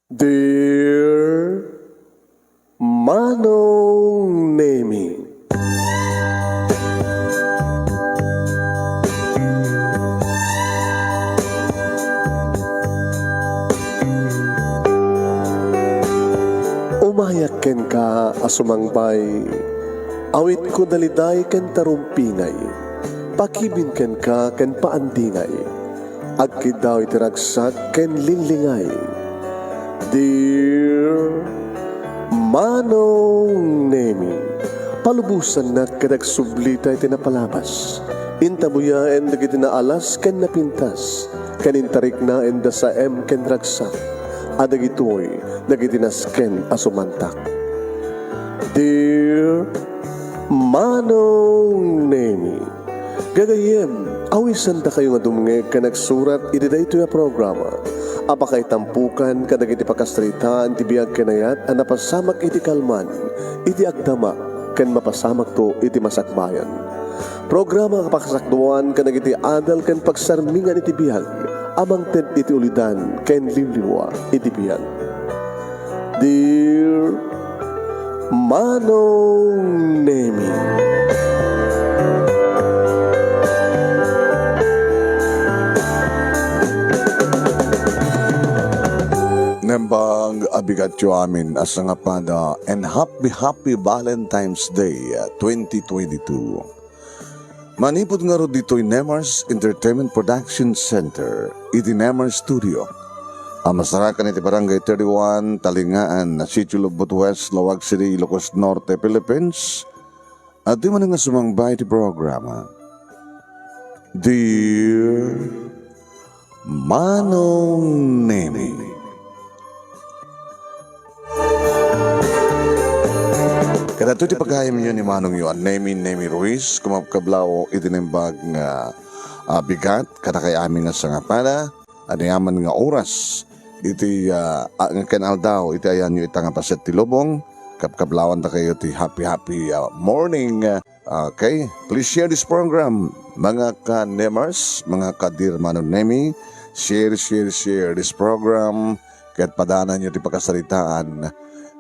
Dear Manong Nemi, umayak ken ka asumangbay, awit ko daliday ken tarumpingay, pakibin ken ka ken paandingay, agkid daw itiragsak ken linlingay. Dear Manong Nemi, palubusan na kadag sublita iti napalabas. Intabuya en dagiti na alas ken napintas, kanintarik na en da sa ken ragsak, adagitoy dagiti nasken asumantak. Dear Manong Nemi, gagayem, awisan da kayo nga dumnge ka nagsurat iti daytoy a programa. Apakay tampukan kadagiti pagkastritaan ti biyag kenayat a napasamak iti kalman, iti agdama ken mapasamak to iti masakbayan. Programa kapakasakduan kadagiti adal ken pagsarmingan iti biyag, amang ted iti ulidan ken liwliwa iti biyag. Dear Manong Nemi, Nembang abigat yo amin asa nga pada and happy Valentine's Day 2022. Manipod nga ro dito'y Nemars Entertainment Production Center, iti Nemars Studio. Ang masarakan iti Barangay 31, Talingaan, Sitio Lubot West, Lawag City, Ilocos Norte, Philippines. At di man nga sumangbay iti programa. Dear Manong Nemi, kada ito ti pagkayam nyo ni Manong yun, Nemi Ruiz, kumapkablaw itinimbag nga bigat, kada kay amin nga sangapada, aniyaman nga oras, iti nga kenal daw, iti ayan nyo itang paset ti lubong, kapkablawan ta kayo ti happy morning. Okay, please share this program, mga ka-Nemars, mga ka-Dear Manong Nemi, share this program, kaya't padanan nyo ti pagkasaritaan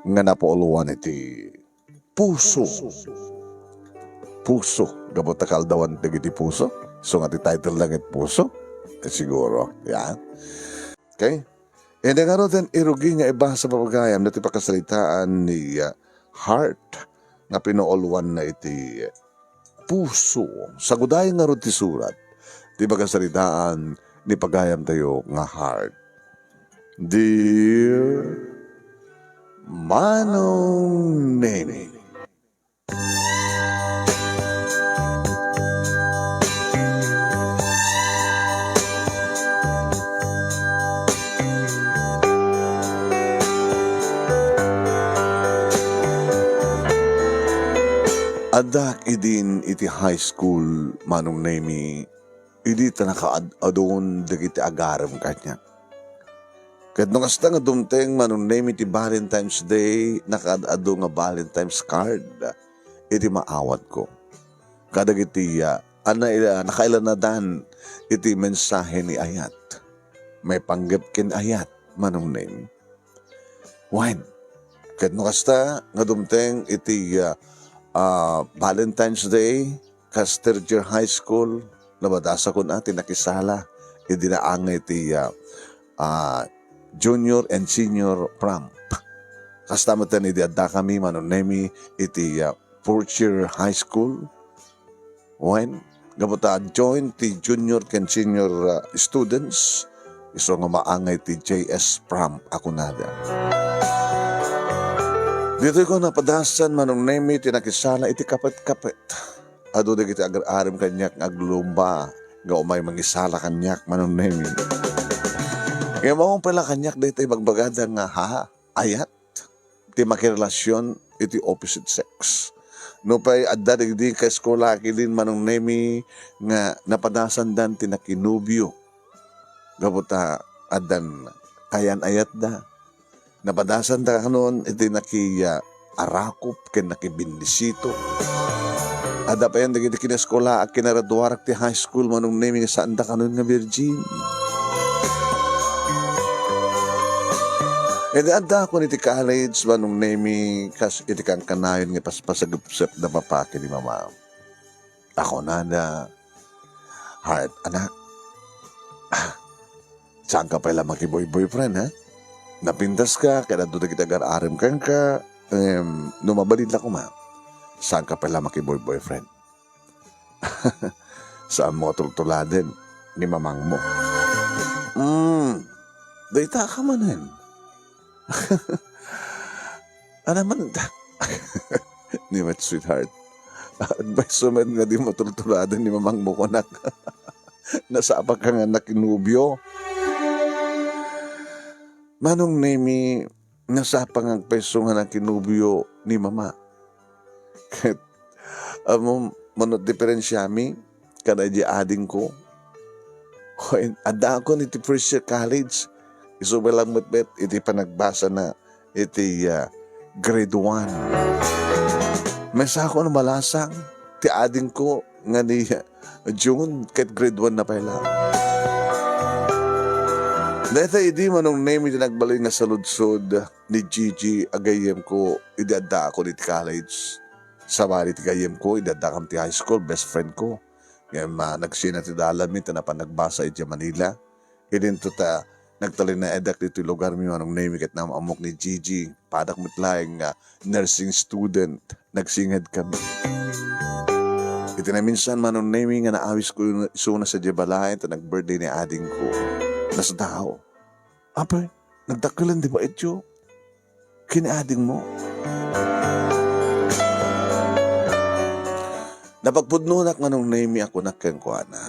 nga napauluan iti puso, gabot kaldawan dagiti puso. So nga ti title lang it puso. Siguro, yan. Okay? And nga ro din irugi nga iba sa papagayam na ti pakasalitaan ni Heart nga pinuoluan na iti puso. Saguday nga ro ti surat. Ti pakasalitaan ni pagayam tayo nga Heart. Dear Manong Nemi, adak idin iti high school, Manong Nemi, idi ta nakaadon dagiti agaram kanya. Kat nung asta nga dumteng, Manong Nemi, iti Valentine's Day, nakaadado nga Valentine's card, iti maawat ko. Kadag iti nakailan na dan iti mensahe ni ayat. May panggap kin ayat, Manong Nemi. Wine. Kat nung asta nga dumteng iti Valentine's Day, kas third year high school, nabadasa ko natin nakisala, idinaangay iti junior and senior prom. Kastamatan idiadda kami, Manong Nemi, iti fourth year high school. When gabuta join ti junior and senior students, iso nga maangay ti JS prom ako nada. Dito ko napadasan, Manong Nemi, tinakisala iti kapit-kapit. Ado da kiti agar-arim kanyak aglumba, nga umay mangisala kanyak, Manong Nemi. Kaya mawang pala kanyak dito magbagada nga ayat, ti makirelasyon iti opposite sex. No pa'y adda digdi ka eskola kilin, Manong Nemi, nga napadasan dan tinakinubyo. Gabuta adan kayan ayat da. Napadasan da kanon iti arakop ken nakibindisito. Adda pa yan digdi kineskola at kinaraduarak ti high school, Manong Nemi, nga saan da kanon nga virgin. E di anda ako niti college manong nemi kas iti kang kanayon nga paspasagupsep na papake ni mama. Ako na heart anak. Saan ka pala makiboy-boyfriend ha? Napintas ka, kaya doon kita gar-arim kang ka, numabalid ko ma. Saan ka pala makiboy-boyfriend? Saan mo tultuladin ni mamang mo? Dayta ka manin. Ano man, ni my sweetheart. Advice man nga di mo tultuladin ni mamang mo konak. Nasapa ka nga nakinubyo. Manong nemi, nasapa nga peso nga nakinubyo ni mama. Kahit, manot diferensyami, kada di ading ko. Ada ako niti first year college. Iso ba lang matbet, iti pa nagbasa na iti grade 1. May sa ako na malasang, ti ading ko nga ni June, kahit grade 1 na pala. Dahil hindi manong name iti nagbaloy nga sa ludsod ni Gigi agayem ko, idada ako niti college. Sabali ti gayem ko, idada kam ti high school, best friend ko. Ngayon nagsina ti dalamin, tanapan nagbasa iti Manila. Idinto ta, nagtalin na edak dito lugar mi manong name kat na amok ni Gigi. Padak mitlaing nursing student, nagsingad kami. Iti na minsan manong name nga naawis ko isuna sa Jebalay, ta nag-birthday ni ading ko. Nasa tao. Apay, nagdakilan di ba ito? Kiniading mo. Napagpudnunak manong name ako nakengkuha na.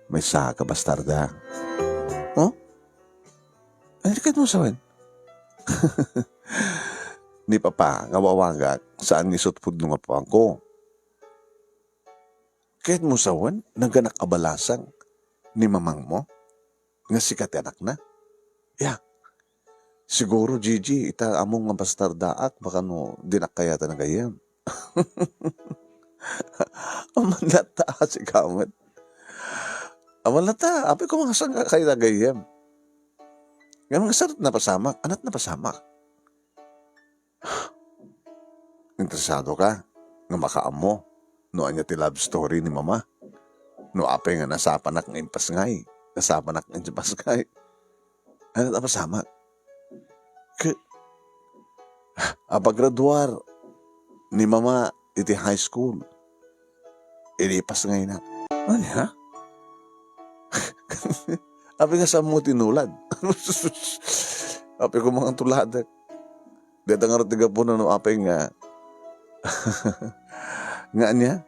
May saka bastarda. Oh? Ano kahit mo sawan? Ni papa, ngawawagak, saan isot pudno nga po ako. Kahit mo sawan, naganak kabalasang ni mamang mo? Nga sikat anak na? Yeah. Siguro, Gigi, ita among nga bastardaak, baka no, dinakayata na gayam. Amalata, si Kamat. Amalata, api ko mga saan kayo na gayam. Nga mga sarot na pasamak, anat na pasamak. Interesado ka, nga makaam mo, no anya ti love story ni mama. No apay nga nasapanak ng impas ngay. Nasapanak ng impas ngay. Anat na pasamak. Apagraduar ni mama iti high school. Ilipas ngay na. Ano ha? Api nga sa mo tinulad. Api ko mga tuladak. Dito nga ratiga po na no api nga. Nga niya?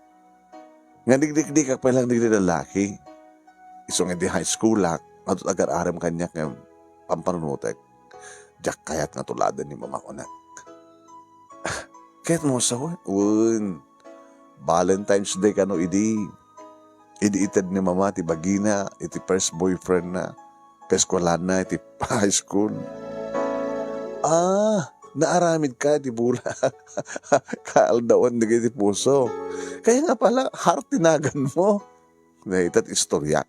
Nga digdik-dik ka palang digdi lalaki. Isong hindi high school lak. At agar-aram kanya nga pampanunutek. Diyak kayat nga tuladan ni mama ko na. Kahit mo sa Valentine's Day ka no idi. Idi-itad ni mama ti bagina, iti first boyfriend na. Peskwala na, iti high school. Naaramid ka, ti bula. Kaaldawan na iti puso. Kaya nga pala, heart tinagan mo. Naitat istorya.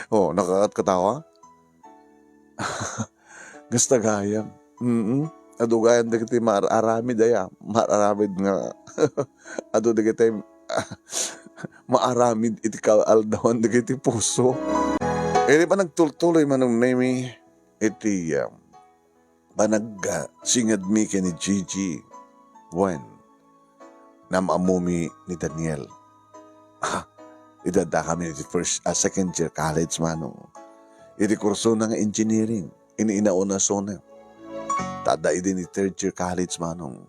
Nakakatkatawa? Gasta gayam. Adugayan da kita maaramid aya. Maaramid nga. Ado da kita maaramid iti kaaldawan da kita puso. Di pa nagtultuloy manong nemi iti singad mi ni Gigi when namamumi ni Daniel. Idada kami iti second year college manong. Iti kurso na nga engineering. Iniinauna so na. Tada din ni third year college manong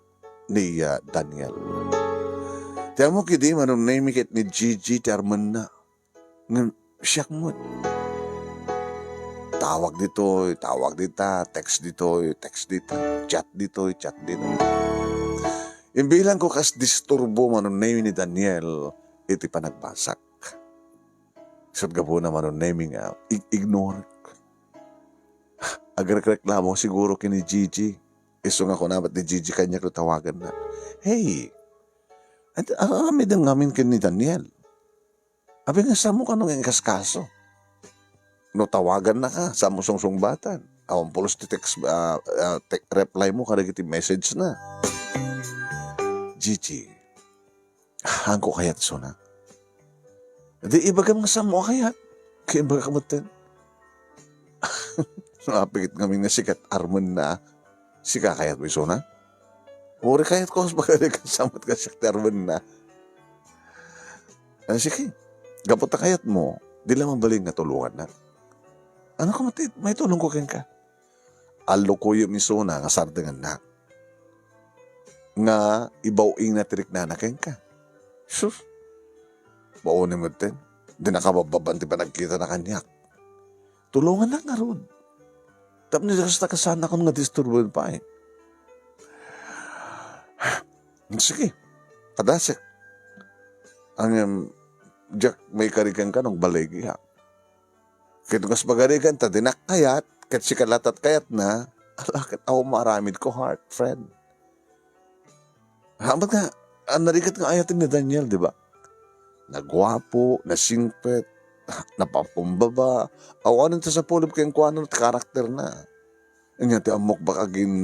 ni Daniel. Tiyan mo kidi manong namikit ni Gigi Terman na. Siyak mo. Tawag dito, tawag dita, text dito, chat dito, chat dito. Imbilang ko kas disturbo manong name ni Daniel, iti pa nagbasak. Isot ka po na manong naming ignore. Agreklamo siguro kini Gigi. Iso nga ko na ba't ni Gigi kanya ko tawagan na. Hey, may dangamin kini Daniel. Abi nga sa mo ka nung kaskaso. No tawagan na ka sa musong sungbatan. Awan pulos ti text reply mo kada iti message na. Gigi, hangko kayat so na. Di iba ka mga samo kayat. Kaya iba ka matin. Napikit kami nga sikat arman na. Sika kayat mo iso na. Uri kayat ko, bagay ka samot ka sikat arman na. Sige, gapot na kayat mo. Di lang mabaling na tulungan na. Ano ka matid? May tulong ko ken ka. Alo ko yung iso na nga sardangan na. Nga ibawing na tirik na ken ka. Sus. Baunin mo din. Di nakabababanti pa nagkita na kanyak. Tulungan na nga ron. Tapos nila kasana ko nga disturban pa eh. Sige. Padasik. Ang Jack, may karikan ka nung balegi ha. Kaya nung pagarikan ta, dinakayat, kat si kalatat kayat na, alakit ako maramid ko heart, friend. Ba't nga, narikat nga ayatin ni Daniel, di ba? Nagwapo, nasingpet, napapumbaba, awanan ta sa pulip kayong kuwanan at karakter na. Ang ti amok baka aging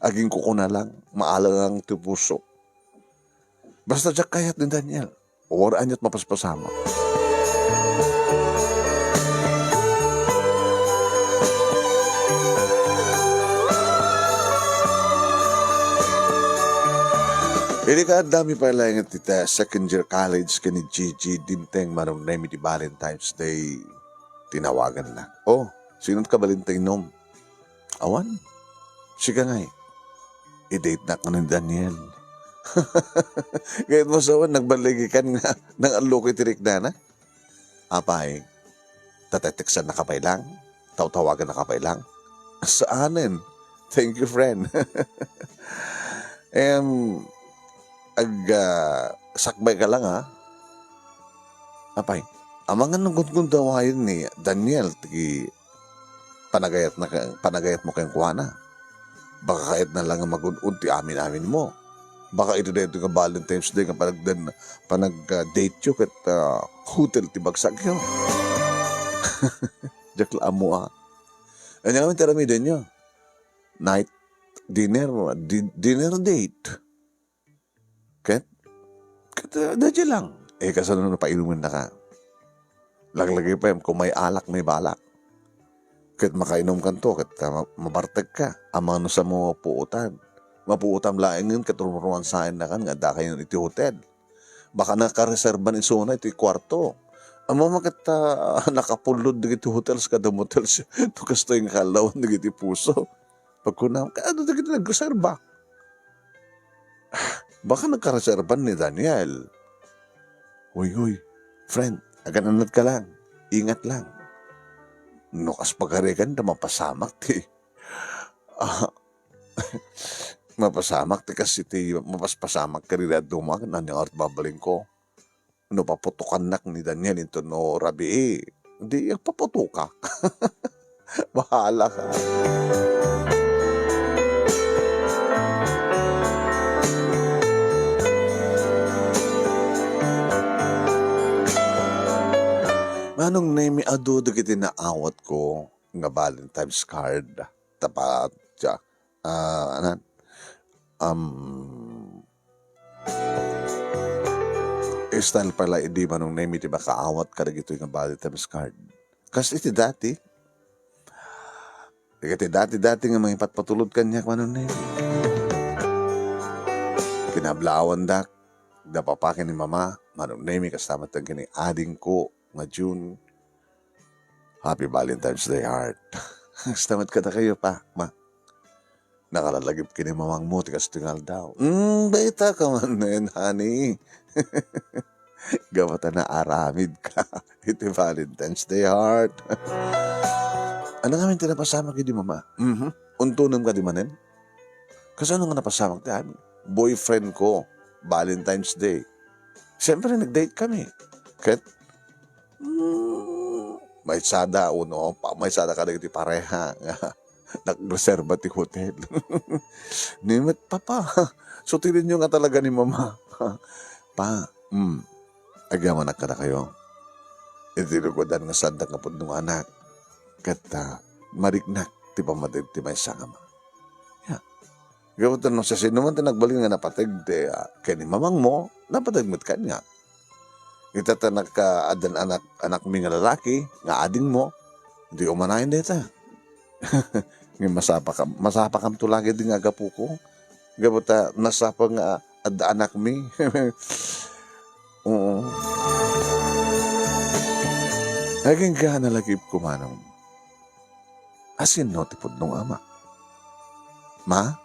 aging kuko na lang, maalang ti puso. Basta Jack kayat ni Daniel, or anyat mapaspasama. Ini ka dami pa lang at ita second year college ka ni Gigi Dinteng manong name di Valentine's Day tinawagan na. Oh, sinot ka Valentine nom? Awan, siya nga i-date na ka ni Daniel. Ngayon mo sawan, nagbaligikan nga ng alokoy tirik na. Apay, tateteksan na kapay lang, tawtawagan na kapay lang. Saanin? Thank you, friend. Sakbay ka lang ha. Apay, amang nga nung dawayan ni Daniel, panagayat mo kayong kuwana. Baka kahit na lang magununti amin-amin mo. Baka ito na ito nga Valentine's Day nga panag-date yun kat hotel tibagsag yun. Diyak lang mo ha. Ano nga terami din nyo? Night dinner date. Kat dadya lang. Kasano na painumin na ka. Laglagay pa yun, kung may alak, may balak. Kat makainom ka to, kat mabartag ka. Amang sa mga puutan. Mapuutam laing yun, katulungan sa akin na kan, nga da kayo iti hotel. Baka nakareserba ni Sona iti kwarto. Amo makat nakapulod iti hotels kada motels. Ito kasto yung kalawan iti puso. Pagkunam, ano iti nagreserba? Baka nagkareserba ni Daniel. Uy, friend, agananad ka lang. Ingat lang. Nukas pagarikan na mapasamak ti. Mapasamak ti kasi ti mapaspasamak ka rin at dumag na niyang babaling ko. No paputukan nak ni Daniel ito no rabi hindi paputuka. Bahala ka. Manong name ado dagiti naawat ko nga Valentine's card. Tapat siya. Style pala hindi manong name iti ba kaawat ka dagito nga Valentine's card. Kasi iti dati nga mga ipatpatulod kanya manong name. Kinablawan dak dapapakin ni mama manong name kasama tang kini ading ko nga June. Happy Valentine's Day, heart. Stamat ka na kayo pa, ma. Nakalalagip kini mamang mo, tikas tingal daw. Baita ka man na yun, honey. Gawata na aramid ka. Ito Valentine's Day, heart. Ano nga min tinapasama kayo di mama? Untunam ka di manin? Kasi ano nga napasamak ti honey? Boyfriend ko, Valentine's Day. Siyempre, nag-date kami. Kat, may sada uno, may sada ka na pareha. Nag-reserva ti hotel. Nimit pa. So, tirin nyo nga talaga ni mama. Pa, agyaman na ka na kayo. itinugodan nga sandak nga po nung anak. Kata, marignak, ti pamatid ti may sangama. Ya. Gawin tanong sa sinuman ti nagbalin nga napatig, ti kani mamang mo, napatig mo't kanya. Itatanak ka adan anak mi nga lalaki, nga ading mo, hindi umanayin dita. Nga masapa kam tulagi din nga gapu ko. Gabata, nasapa nga ada anak mi. Oo. Naging ka nalagip ko manong. Asin no, tipod nung ama. Ma?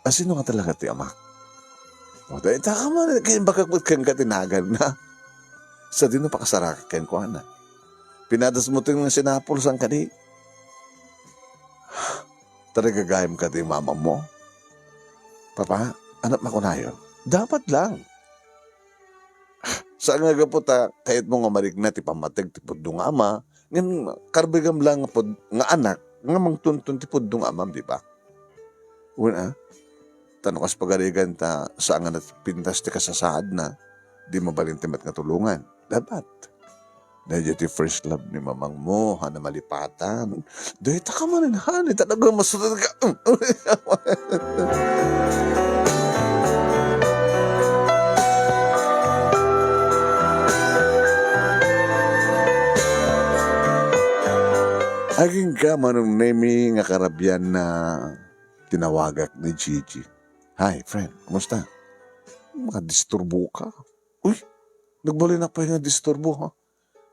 Asin no nga talaga ti ama. O, dahil taka man, kaya bakakot kang katinagan na. Sa din no pakasaraka kang ko na. Pinadas mo ito yung sinapol sang kadi. Talaga gayam ka ti mama mo. Papa, anak makunayon. Dapat lang. Saan nga gaputa, kahit mo nga marigna, ti pamatig, ti pudong ama, ngayon, karbigam lang nga anak, nga mangtuntun ti pudong amam, di ba? Una, tanong kas pagarigan ta, saan nga pintas ti kasasaad na, di mabalintimat nga tulungan. Dapat. Dahil ti first love ni mamang mo, na malipatan. Dahil taka manin, talaga masunod ka. Aging ka manong nemi nga karabyan na tinawagak ni Gigi. Hi, friend. Kumusta? Makadisturbo ka. Uy, nagbali na pa yung disturbo, ha?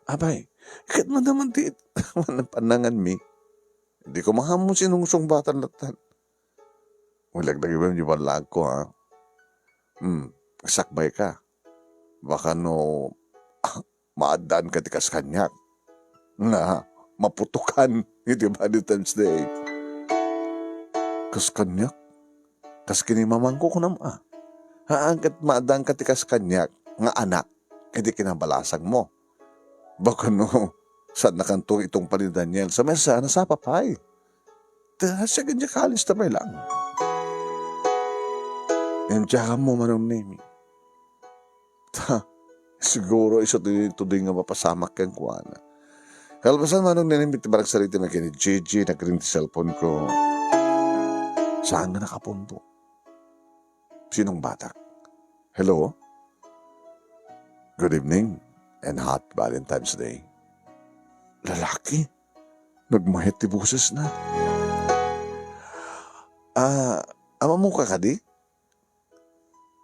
Abay, ikat man naman ti panangan mi. Hindi ko mahamon sinungsong batan latan. Walag na iba yung lag ko, ha? Sakbay ka. Baka no, maadaan ka tikas kanyak. Nga, maputukan, hindi ba Valentine's Day? Kas kanyak? Kas kinimamang ko kunam Haangkat maadang katikas kanyak, nga anak, hindi kinabalasag mo. Baka no, saan nakanto itong pani Daniel? Sa mesa, nasa papay. Siya ganyan kalis tamay lang. Yung tsaka mo manong name. Siguro isa ito din nga mapasamak kang kuwana. Kalbasan manong ninimit ti barak sariti na kini Gigi, nagring ti cellphone ko. Saan nga nakapunto? Sinong batak? Hello? Good evening and hot Valentine's Day. Lalaki? Nagmahit ti buses na. Ama mo ka kadi?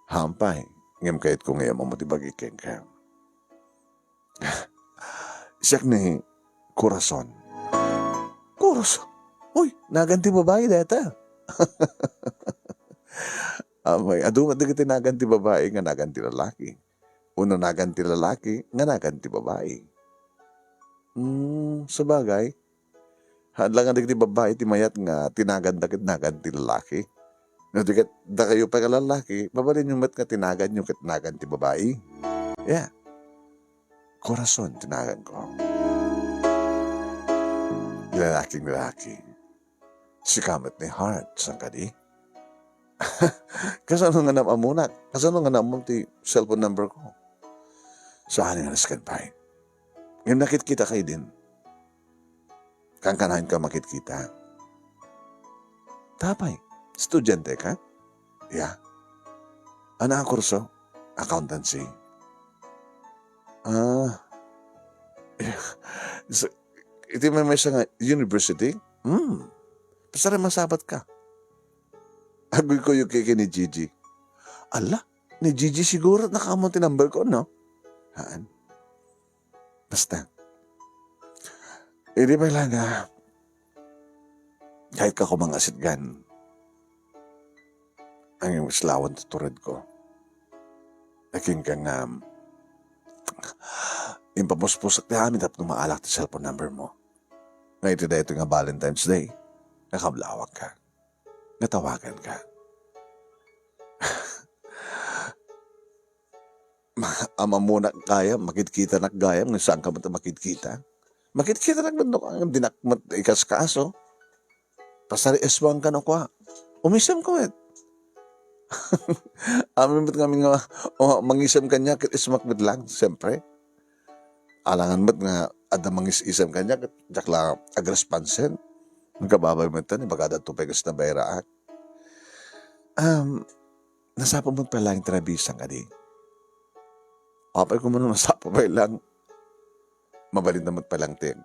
Hampay. Ngam kahit kung ngayon mo ti bagikeng ka. Siyak ni Corazon. Corazon? Uy, naganti babae data. Amay, adu nga di naganti babae nga naganti lalaki. Una naganti lalaki nga naganti babae. Sabagay. Hadlang nga di babae ti mayat nga tinaganda kit naganti lalaki. No, di da kayo pa lalaki, babalin yung mat nga tinagan yung kit naganti babae. Yeah. Corazon tinagan ko. Lalaking. Si kamat ni Heart, sang kadi? Kasano nga namamunak? Kasano nga namam ti cellphone number ko? Saan nga naskan pa eh? Ngayon nakit-kita kayo din. Kang kanahin ka makit-kita. Tapay, estudyante ka? Yeah. Ano ang kurso? Accountancy. Iti may nga university? Pasara masabat ka. Agoy ko yung keke ni Gigi. Ala, ni Gigi siguro nakamon ti number ko, no? Haan? Basta. Hindi ba lang kahit ka ko mga asitgan, ang yung islawan tuturad ko. Aking kang yung papuspusok na amin tapos maalak ti cellphone number mo. Ngayon ito nga Valentine's Day. Nakablawag ka. Natawagan ka. Ama mo na kaya, makikita na gayam, ng saan ka ba makikita? Makikita na ganda ko, ang dinakmat ikas kaso. Pasari eswang ka na ko. Umisam ko eh. Amin ba't kami nga, mangisam kanya, kit ismakbit lang, siyempre. alangan mo't nga ada mangis-isam kanya jakla agrespansen magkababay mo ito ni bagada tupegas na bayraak. Nasapa mo pa lang trabisang adi. Apay ko man nasapa pa lang mabalin naman pa lang tin.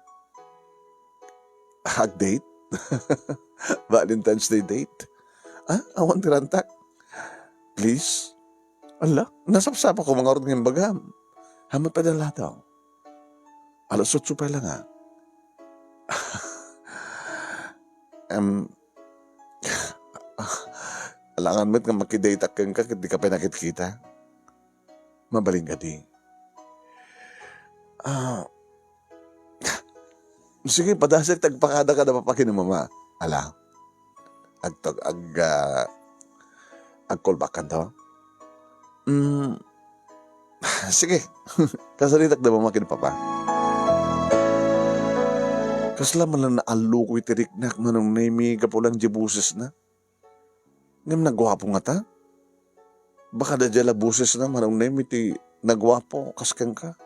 Hag date? Valentine's Day date? Awan tirantak. Please? Ala, nasapsapa ko mga orod ng bagam. Hamat pa dala daw. Alas 8 pa lang alangan mo't nga makidate akang ka, di ka pa nakikita. Mabaling ka di. Sige, padasag tagpakada ka na papakin ng mama. Ala, agkolbakan to. Sige, kasalitak na mamakin papa. Kasla man lang naalo ko'y tiriknak manong nami kapulang jibuses na. Ngam nagwapo nga ta. Baka da jala buses na manong nami ti nagwapo kaskang ka.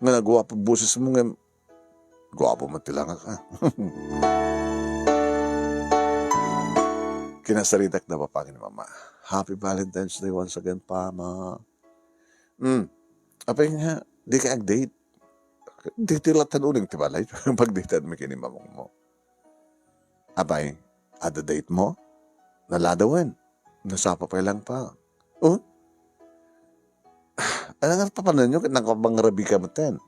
Nga nagwapo buses mo ngam gwapo matilang ka. Kinasaritak na papangin mama. Happy Valentine's Day once again, Pama. Apay nga, di ka ag-date. Di tilatan uling tibalay. Pag-datean mo kinimamong mo. Apay, ada date mo? Naladawan. Nasapa pa lang pa. Oh? Ano nga papanan nyo? Nakabangarabi ka mo ten.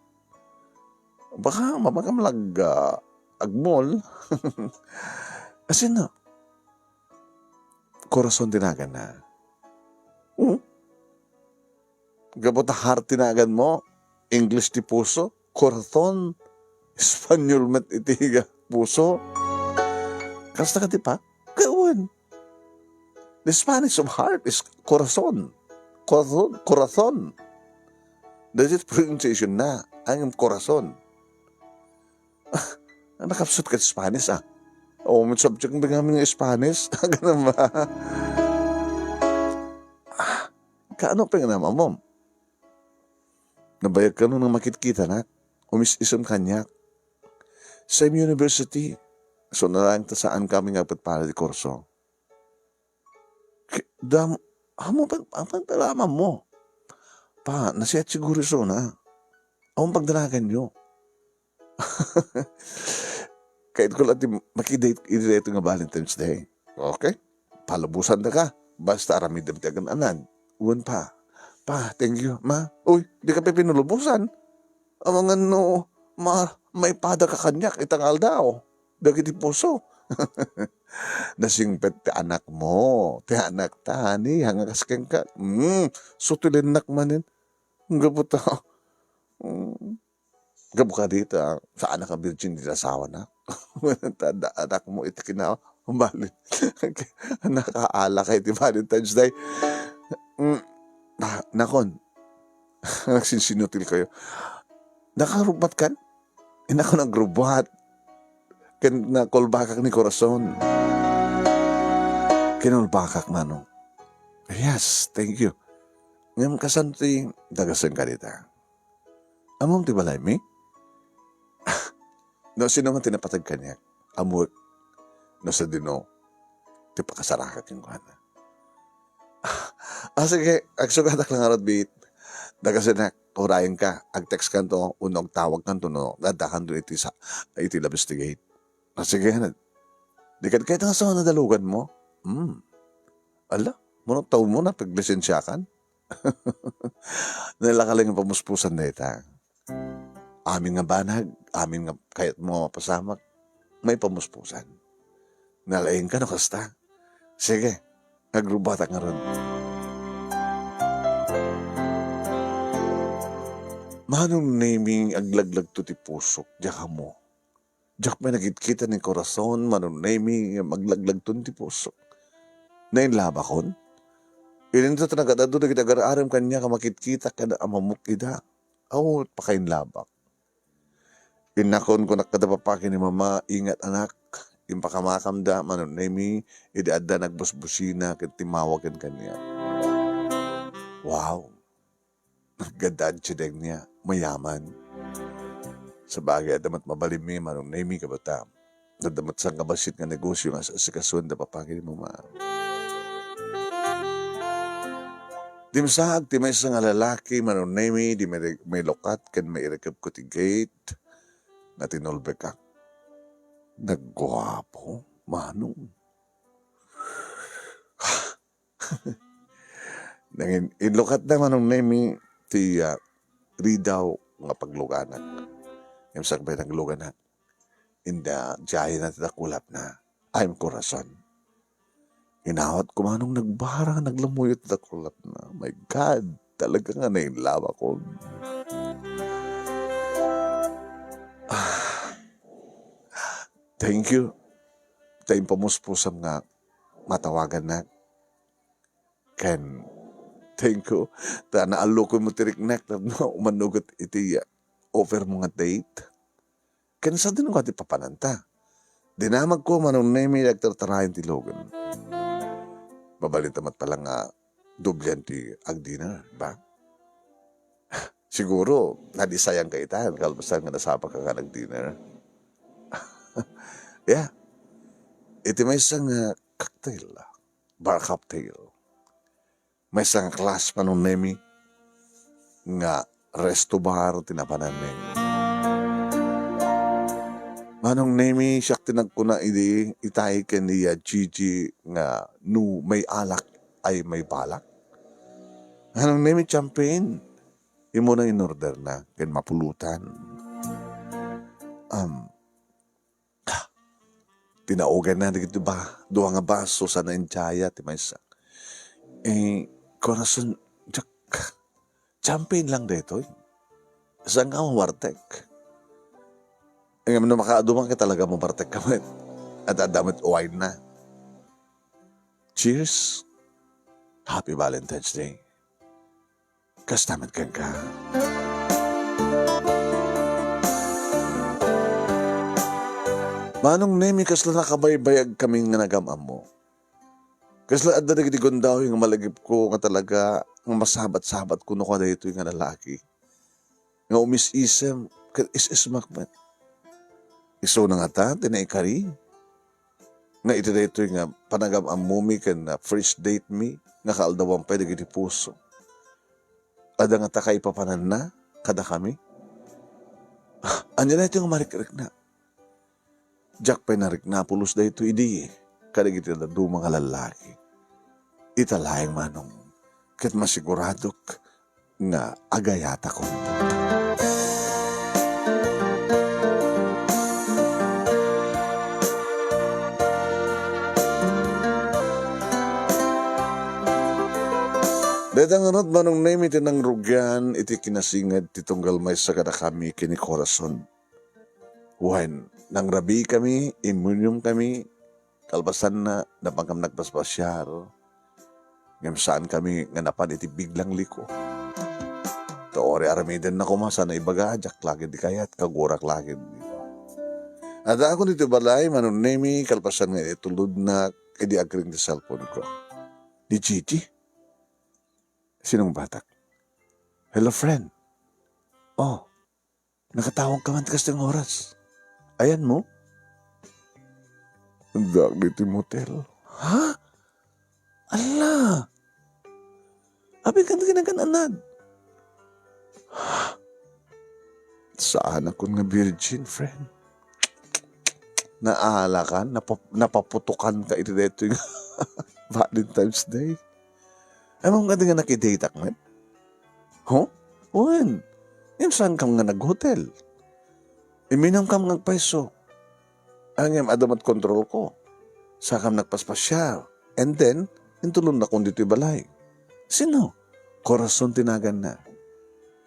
Baka mapagamalag agmol. Asin na. Corazon tinagan na. Gabot na heart tinagan mo. English ti puso. Corazon. Espanyol mat itiga puso. Kasta ka di pa? Gawin. The Spanish of heart is corazon. Corazon. That's it pronunciation na. Ang corazon. Nakapsot ka sa Spanish may subject ng bigami ng Spanish. Ganun ba? Kaano pa nga naman mo? Nabayag ka nung makitkita na. Umis-isang kanya. Same university. So nalang ta saan kami nga patpala di kurso. Ang palaman mo. Pa, nasiyat siguro so na. Ang pagdalagan nyo. Kahit ko lang makidate ito nga Valentine's Day. Okay? Palabusan na ka. Basta aramidam ti anan. Uwan pa. Pa, thank you. Ma, uy, di ka pa pinulubusan. Ang mga may pada ka kanyak, itangal daw. Dagiti puso. Nasingpet ti anak mo. Ti anak tani, hangakas keng ka. Sutulin nak manin. Gabuta. Gabu ka dito, saan ka virgin dito asawa na? Tada, anak mo iti kinawa. Umbalik. Nakaala kay ti Valentine's Day. Nakon. Nagsinsinutil kayo. Nakarubat kan? Inako nagrubat. Nakolbakak ni Corazon. Kinolbakak manong. Yes, thank you. Ngam kasan ti dagasan ka dito. Amom ti balay mi? No, sino man tinapatag ka niya? Amot. No, sa dino. Ti pakasarakat yung kuhana. Sige, agsugatak lang arad bit. Dagasan na, kurayan ka. Ag-text ka to, unong tawag ka to, no? Dadahan doon iti labestigate. Sige, di ka kahit nga sa nadalugan mo. Ala, munong taon mo na paglisensya kan? Nalakaling ang pamuspusan na ita. Amin nga banag, amin nga kahit mo pasamak, may pamuspusan. Nalaing ka no kasta. Sige, nagrubata nga ron. Manong naming aglaglag to ti pusok, diyak mo. Diyak may nagkita ni Corazon, manong naming maglaglag to ti pusok. Nainlaba kon? Ilinto ta nagadado na kitagararam kanya ka makitkita ka na amamuk ida. Aw, pakainlabak. Inakon ko nakadapapakin ni mama, ingat anak, impakamakamda, manon nemi, idaadda nagbusbusina, kintimawagan kanya. Wow! Naggadad siya niya, mayaman. Sa bagay, adamat mabalim mi, manong name ka bata. Nadamat sang kabasit nga negosyo nga sa kasun da papagin mo ma. Di masaag, di may isang lalaki, manong name, di may lokat, kan may irekab ko ti gate, na tinulbe ka. Nagwapo, manong. Nangin, inlokat na manong name, ti ridaw nga pagluganak. Yung sakbay ng luganak. Inda, jahe na titakulap na. I'm Corazon. Inawat ko manong nagbarang naglamuyot titakulap na. My God, talaga nga na yung lawa ko. Thank you. Tayong pamuspusam nga matawagan na. Ken, thank you. Ta naalo ko mo tiriknek na umanugot iti offer mo nga date. Ken sa din ko ati papananta. Dinamag ko manong name nagtartarayan ti Logan. Babalitamat pala nga dubyan ti ag dinner, ba? Siguro, nadisayang ka itahan, kalbasan nga nasapa ka nga nag-dinner. Yeah. Iti may isang cocktail, bar cocktail. May isang class pa nung nemi nga resto bar tinapanan ni. Manong nemi siya tinagkuna itay ka niya Gigi nga no may alak ay may balak. Manong nemi champagne. Imo na in order na ken mapulutan. Tinaugan na dito ba? Duha nga baso sa nainchaya ti maysa. Corazon, champagne lang dito. Saan ka mo wartek? Ngayon na makaadumang ka talaga mo wartek ka man. At adamit wine na. Cheers. Happy Valentine's Day. Kastamit kang ka. Manong nemi kasla nakabaybayag kaming nga nagamam mo. Kasla adda nagdi gondaw yung malagip ko nga talaga nga masabat-sabat ko no kada ito yung lalaki. Nga umis-isem is-makmat. Iso na nga ta, tinaikari. Nga ito na ito yung panagamam mo mi kan na first date me nga kaaldawang pwede giti puso. Ada nga ta kay papanan na kada kami. Anya na ito yung marikrik na. Jack pa narik na pulos da ito idi kada giti na do mga lalaki. Italayang manong kat masiguradok nga agayata ko. Dadang anot manong name iti nang rugyan iti kinasingad ti tunggal may sa kada kami kini Corazon. When nang rabi kami, imunyong kami, kalbasan na napagkam nagpaspasyar. Ngayon saan kami nga napan iti biglang liko. Taori aramidan na kumasa na ibaga, jak lagid di kayat, kagurak lagid. At ako nito balay, manong nemi, kalpasan nga itulod na, kadi agring di cellphone ko. Di Gigi? Sinong batak? Hello, friend. Oh, nakatawag ka man tikas ng oras. Ayan mo? Ang dito motel. Ha? Ala! Abi ka na ginagananad. Saan ako nga virgin, friend? Naala ka? Napaputukan ka ito dito yung Valentine's Day? Ay, mga nga nakidate ako, man? Huh? Wan? Yung saan ka nga nag-hotel? Iminam kam ng peso. Ang adamat kontrol ko. Sakam nagpaspasyal. And then, intulon na kung dito balay. Sino? Corazon tinagan na.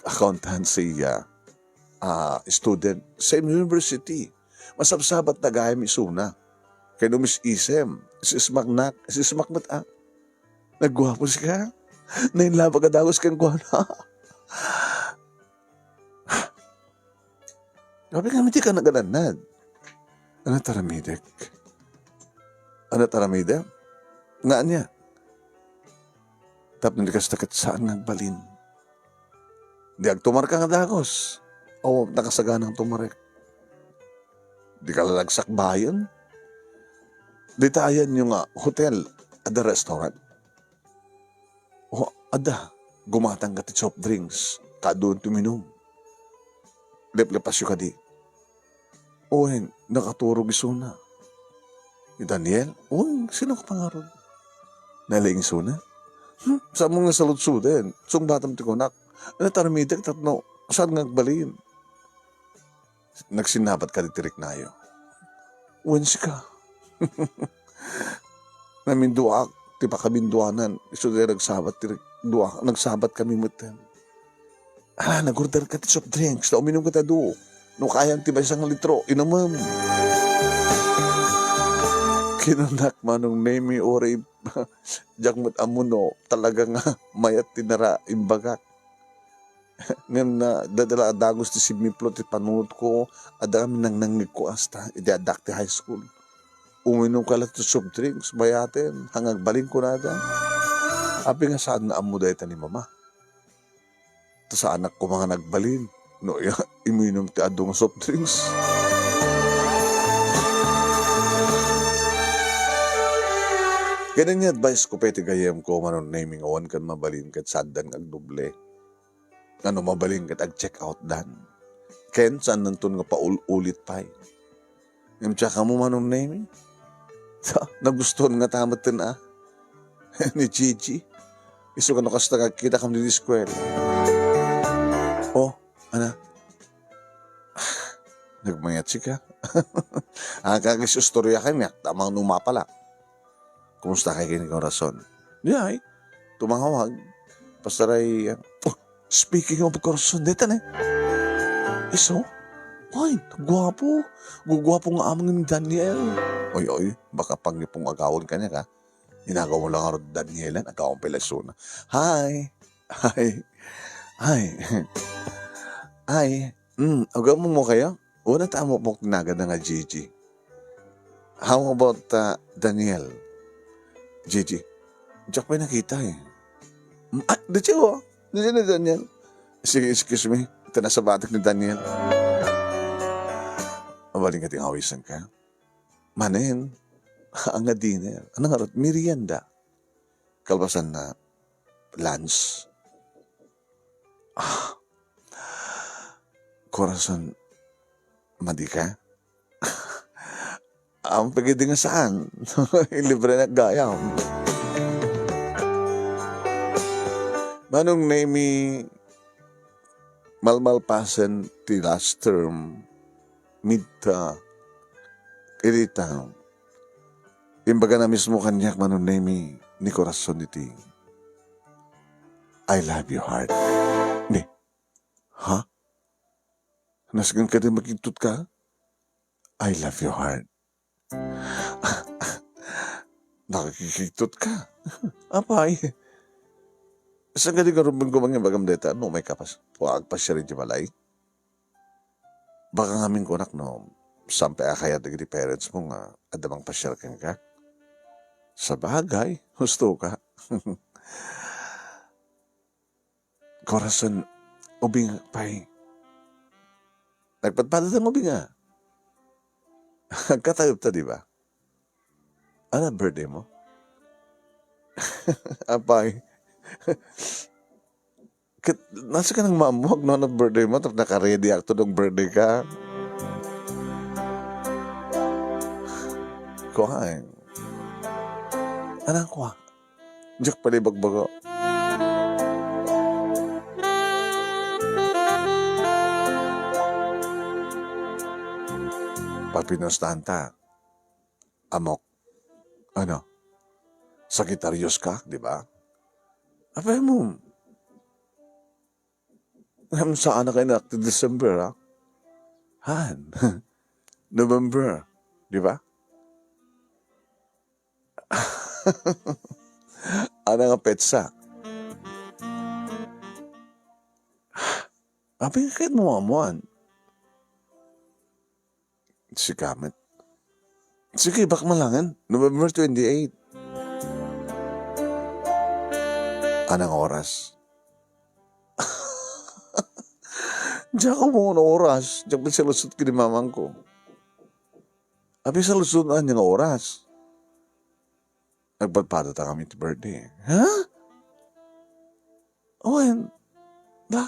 Accountancy student. Same university. Masabsabat na gaya misuna. Kaya numis-isem. Isismakmat Nagwapos ka? Nainlaba ka dagos kang guwana. Sabi nga, hindi ka nagalanad. Ano taramidek? Ano taramida? Nga niya. Tapos hindi ka stakit saan nagbalin. Di agtumar ka nga dagos. O nakasaganang tumarek. Di ka lalagsak bayan. Di tayan yung hotel at the restaurant. O ada, gumatang ka ti soft drinks. Kadoon tuminom. Lepas yung kadi. O nakaturog isuna. Ni Daniel, sino ka pangarod? Nalaing isuna? Sa mga salud-suden, sung batam ti kunak. Taramitek tatno, saan nga agbalin? Nagsinabat ka ditirik nayo. Wensi ka. Naminduak, ti pa kabinduanan. Iso di nagsabat, nagsabat kami mutan. Nag-order ka ti soft drinks, na uminom ka ta do. No kayang ti ba isang litro, inamam. Kinanak manong name ore jagmat amuno talaga nga mayat tinara imbagak. Ngayon na dadala adagos ti simiplo ti panunod ko adami nang nangig ko hasta idadak ti high school. Uminom ka lang ti soft drinks bayaten hanggang baling ko na da. Api nga saan na amo dahi ni mama. Ta sa anak ko mga nagbalin. No, iminom ti adong soft drinks. Ganun yung advice ko peti gayem ko manon naming awan kan mabalin kat sadan agdoble. Ano mabalin kat ag-check out dan. Ken saan nantun nga paulit pa. Yung tsaka mo manon naming. Nagustuhan nga tamatin ni Gigi. Iso ka nakasta kita kami di square. Nagmayat si ka. Kagistorya kami, tamang numapala. Kumusta kay kini Corazon? Yay, tumangawag. Pastaray, speaking of Corazon, dito na. Iso? Ay, gwapo. Gugwapo nga amang ni Daniel. Oy, baka pag nipong agawon ka niya ka. Inagaw mo lang ako Danielan, agawon pala suna. Hi. Agaw mo kayo? Una tamo mo tinaga na nga Gigi. How about Daniel? Gigi, diyak pa nakita Dito na Daniel. Sige, excuse me. Ito na sa batak ni Daniel. Mabaling ka ting awisan ka. Manin, ang nga dinner. Ano nga rin? Merienda. Kalbasan na lunch. Corazon, madi ka? Ang pagkiti nga saan? Libre na gayam. Manong name malmalpasan ti last term mid irita. Imbaga na mismo kanyak manong name ni Corazon iti. I love you heart. Ni, ha? Nasgan ka din magkintut ka? I love you heart. Nakikitut ka. Apay. Saan ka di ka rumang gumangin bagam deta? No, may kapas. Huwag pa siya rin di balay. Baka ngamin kunak no, sampai akaya di parents mo nga adamang pasyal ka. Sa bagay, gusto ka. Corazon, ubing pay. Nagpadpada ng ubing nga. Katayop ta, di ba? Ano birthday mo? Apay. Nasa ka ng mamuhag no na birthday mo tapos naka-ready ako ng birthday ka. Kuhain. Anong kuha? Diyak palibag-bago. Papinustahan ta. Amok. Ano? Sagittarius ka, di ba? Apay mo. Saan na kayo na December, ha? Han. November. Di ba? Ano nga petsa? Apay nga kahit muamuan. Si Kamet. Sige, bak malangan. November 28. Anong oras? Diyan ka mo ng oras. Diyan pa sa lusot ka ni mamang ko. Abi sa lusot na niya nga oras. Nagpadpada ta kami ti birthday. Ha? Owen, ba?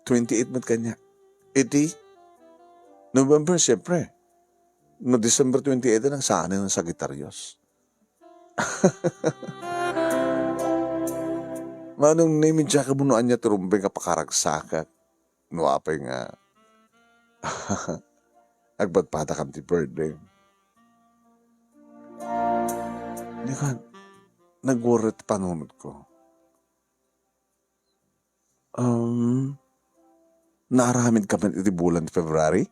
28 mat kanya. 80? November, siyempre. No December 28 nang saan ng Sagittarius. Manong name niya ka bunuan niya turumbay ka pakaragsakat. Nuapay nga. Agbatpata kam ti birthday. Hindi ka, nag-worry panunod ko. Naaramid ka man iti bulan ti February?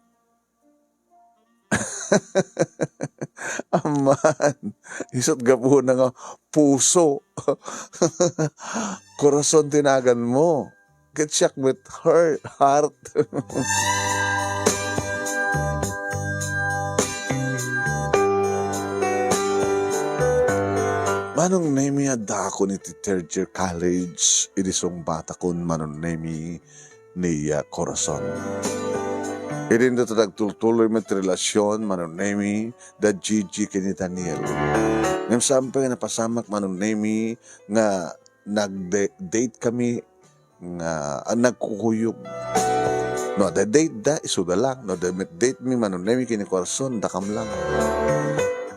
Aman, isot gabu na nga puso. Corazon tinagan mo. Get shocked with heart. Manong nemi adako ni ti third year college, idisong bata kon manong nemi niya Corazon. Idin dito nagtutuloy met relasyon manong nemi da Gigi kini Daniel. Ngam sampai nga napasamak manong nemi nga nag-date kami nga nagkukuyog. No, the date da isuda lang. No, the date mi manong nemi kini Corazon dakam lang.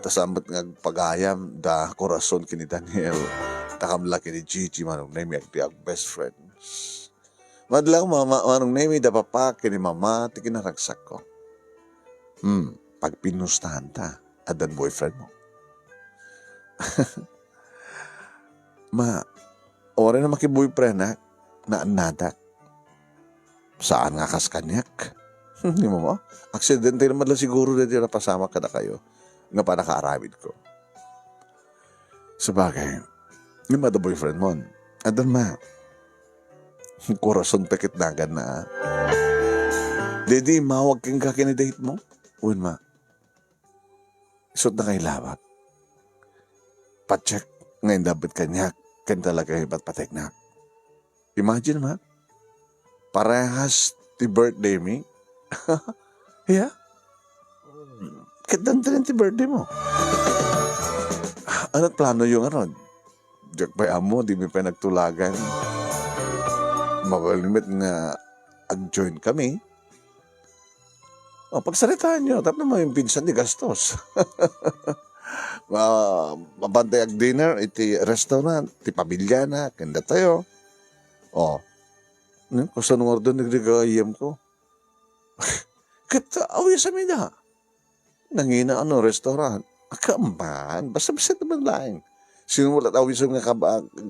Tasambat nga pagayam da Corazon kini Daniel. Dakam lang kini Gigi manong nemi ag best friends. Madlang mama, manong nemi da papa, kini mama, ti kinaragsak ko. Pag pinustahan ta, adan boyfriend mo. Ore na makiboyfriend na nadak. Saan nga kas kanyak? Hindi mo? Aksidente naman lang siguro na di napasama ka na kayo. Nga pa nakaaramid ko. Sabagay, yung mada boyfriend mo, adan ma, Corazon pekit nagan na. Didi, mawag kang kakinidate mo? Uwan ma. Isot na kay lawak. Pacheck ngayon dapat kanyak. Kan talaga iba't patek na. Imagine ma. Parehas ti birthday mi. Yeah. Katanda rin ti birthday mo. Ano't plano yung ano? Diyak pa amo, di mi pa nagtulagan. Mabalimit nga ag-join kami. Pagsalitaan nyo, tapos naman yung pinsan ni Gastos. Mabantay ag dinner, iti restaurant, iti pamilya na, kanda tayo. Kung saan nga doon nagregayam ko. Kata, awi sa mina. Nangina restaurant. Akaman, basta-basta naman lang. Sinulat awi sa mga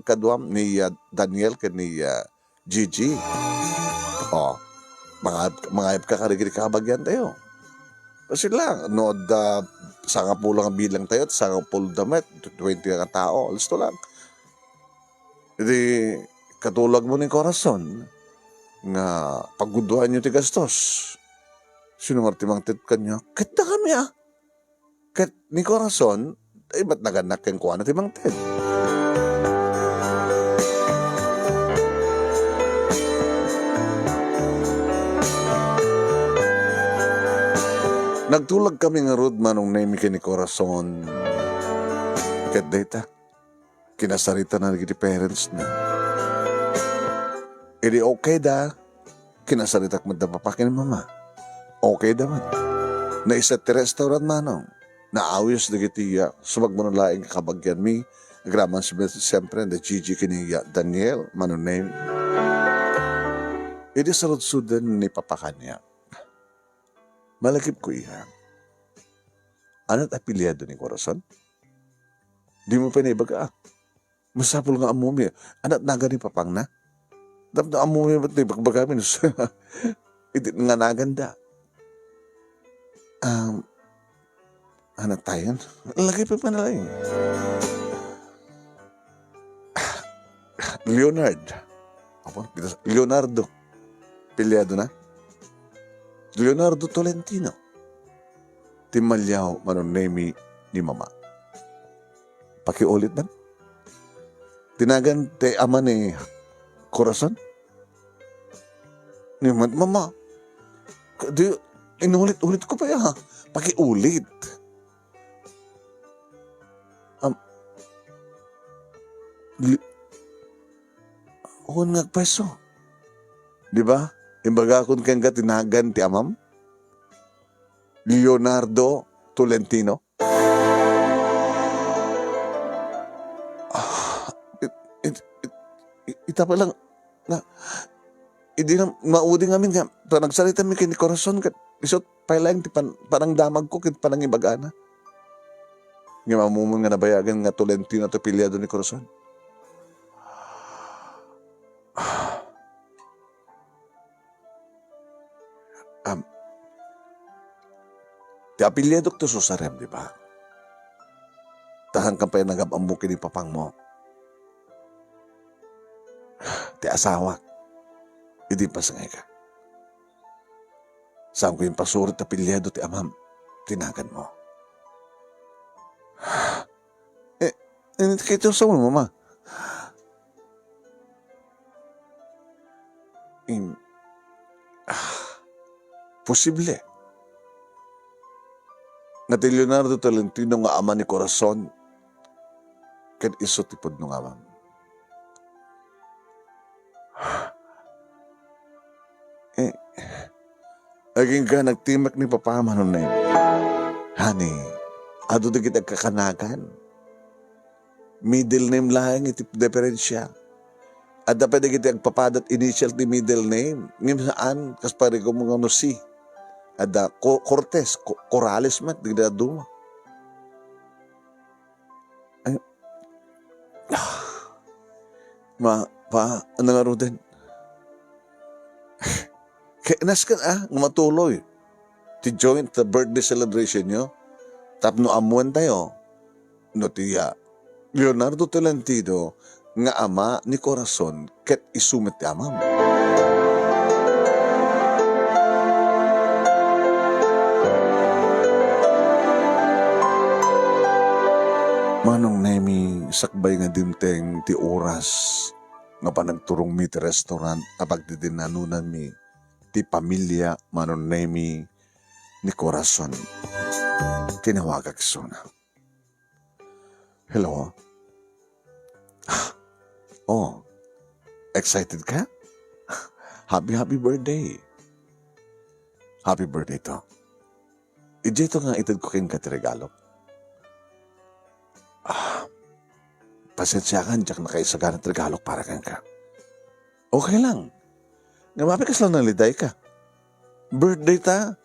kaduam ni Daniel ka ni Gigi. Mga kakarigiri kabagyan tayo. Kasi lang, sanga po lang ang bilang tayo at sanga po damit, 20 ka tao, alas to lang. Hindi, katulag mo ni Corazon, nga pagguduhan nyo ti Gastos. Sino martimang tit kanya? Kita kami Kat ni Corazon, ay ba't naganak kang kuha na timang tit? Nagtulag kami nga rod manong name ni Corazon. Kat data, kinasarita na nagiti parents na. Edi okay da, kinasarita ko da papa kini mama. Okay da man. Naisa ti restaurant manong, naawis nagiti subag mo na laing kabagyan mi, agraman siyempre na Gigi kini Daniel, manong name. Edi sarod-sudan ni papa kanya. Malakip ko iya. Ano't apelyado ni Corazon? Di mo pa naibaga. Masapul nga amumi. Ano't naga ni papang na? Dapat na amumi ba't naibagbaga min? Iti nga naganda. Ano't tayo? Lagi pa panalay. Leonardo. Apelyado na? Leonardo Tolentino. Timalyaw manong name ni mama. Pakiulit man. Tinagan te ama ni Corazon. Ni mama, di, inulit-ulit ko pa ya. Pakiulit. Kung nagpeso. Di ba? Imbaga kung kang tinagan ti amam. Leonardo Tolentino. Ita pa lang na hindi na maudi ngamin nga nagsalita mi kini Corazon kat isot pailang ti parang damag ko ket panang ibagana. Nga mamumon nga nabayagan nga Tolentino to pilyado ni Corazon. Ti apilyado to susarem, di ba? Tahan ka pa yung nagabambukin ni papang mo. Ti asawa, hindi pa sangay ka. Saan ko yung pasurit na pilyado ti amam, tinagan mo. Hindi kayo sa mo, mama. Posible. Nga ti Leonardo Tolentino nga ama ni Corazon, ken iso tipod nung amam. Aging ka nagtimak ni Papa Manon na yun. Honey, ado di kita kakanagan. Middle name lang iti diferensya. At dapat di kita agpapadat initial ti middle name. Ngayon saan, kas pare ko mga si. Ada Cortez, Corrales man, di kita duma. Ay, ano nga ro din? Kainas ka matuloy. To join the birthday celebration nyo. Tapno amuan tayo. No tiya. Leonardo Tolentino nga ama ni Corazon ket isumit ti amam. Manong nemi sakbay nga dimteng ti oras nga panagturong mi ti restaurant apag ti dinanunan mi ti pamilya manon nemi ni Corazon. Tinawagak suna. Hello? Oh, excited ka? Happy birthday. Happy birthday to. Ito nga itad ko kayong katirigalo. Pasensya ka, diyak na kayo sa ganat regalo para kang ka. Okay lang. Nga mapikas lang ng liday ka. Birthday ta.